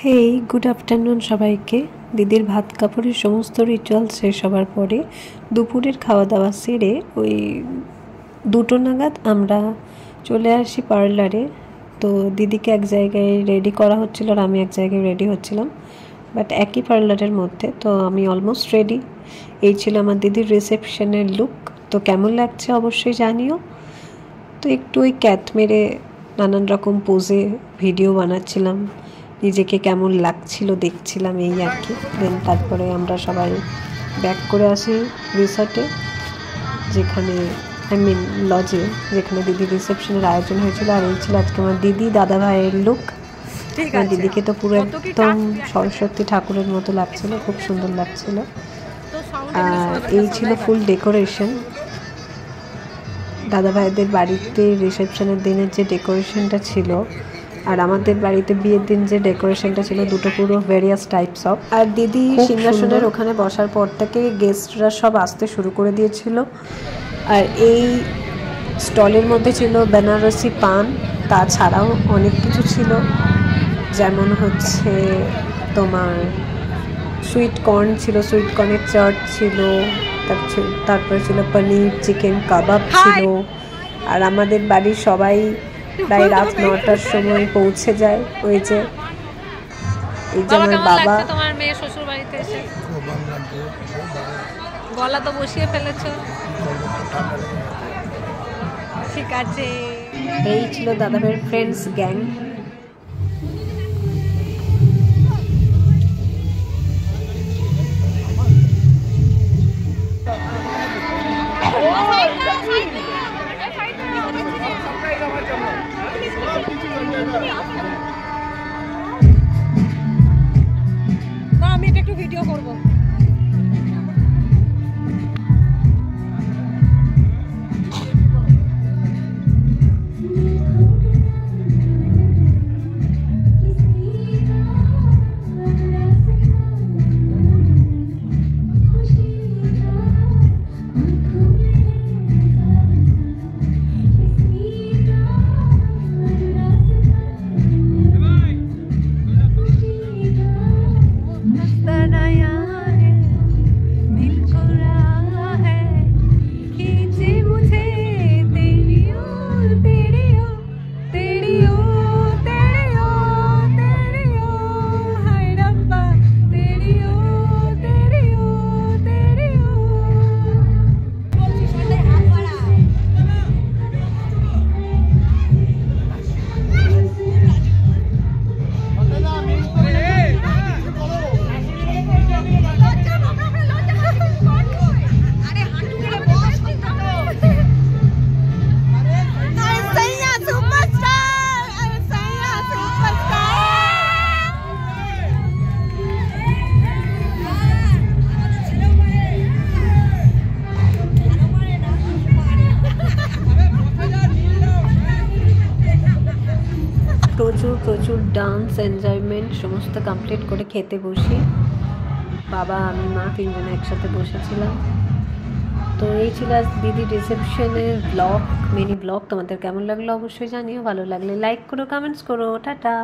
হেই, good afternoon সবাইকে। দিদির ভাত কাপড়ের সমস্ত রিচুয়াল শেষ হওয়ার পরে দুপুরের খাওয়া দাওয়া সেরে ওই 2টো নাগাদ আমরা চলে আসি পার্লারে। তো দিদিকে এক জায়গায় রেডি করা হচ্ছিল আর আমি এক জায়গায় রেডি হচ্ছিলাম, বাট একই পার্লারের মধ্যে। তো আমি অলমোস্ট রেডি। এই ছিল আমার দিদির রিসেপশনের লুক। তো কেমন লাগছে অবশ্যই জানিও। তো একটু ওই ক্যাট মেরে নানান রকম পোজে ভিডিও বানাচ্ছিলাম, নিজেকে কেমন লাগছিল দেখছিলাম, এই আর কি। দেন তারপরে আমরা সবাই ব্যাক করে আসি রিসর্টে, যেখানে লজে, যেখানে দিদির রিসেপশনের আয়োজন হয়েছিল। আর এই ছিল আজকে আমার দিদি দাদা ভাইয়ের লুক। আমার দিদিকে তো পুরো একদম সরস্বতী ঠাকুরের মতো লাগছিল, খুব সুন্দর লাগছিল। আর এই ছিল ফুল ডেকোরেশন। দাদা ভাইদের বাড়িতে রিসেপশনের দিনের যে ডেকোরেশনটা ছিল আর আমাদের বাড়িতে বিয়ের দিন যে ডেকোরেশনটা ছিল, দুটো পুরো ভেরিয়াস টাইপস অফ। আর দিদি সিংহাসনের ওখানে বসার পর থেকে গেস্টরা সব আসতে শুরু করে দিয়েছিল। আর এই স্টলের মধ্যে ছিল বেনারসি পান, তাছাড়াও অনেক কিছু ছিল, যেমন হচ্ছে তোমার সুইট কর্ন ছিল, সুইট কর্নের চাট ছিল, তারপরে ছিল পনির চিকেন কাবাব ছিল। আর আমাদের বাড়ির সবাই প্রায় রাত 9টার সময় পৌঁছে যায়। ওই যে এই যে আমার বাবা। তোমার মেয়ে শ্বশুর বাড়িতে এসে গলা তো বসিয়ে ফেলেছো, ঠিক আছে। এই ছিল দাদা ভাইয়ের ফ্রেন্ডস গ্যাং। আমি এটা একটু ভিডিও করবো। প্রচুর ডান্স, এনজয়মেন্ট সমস্ত কমপ্লিট করে খেতে বসি। বাবা, আমি, মা তিনজনে একসাথে বসেছিলাম। তো এই ছিল আজ দিদির রিসেপশনের ব্লগ, মিনি ব্লগ। তোমাদের কেমন লাগলো অবশ্যই জানিও। ভালো লাগলে লাইক করো, কমেন্টস করো। টাটা।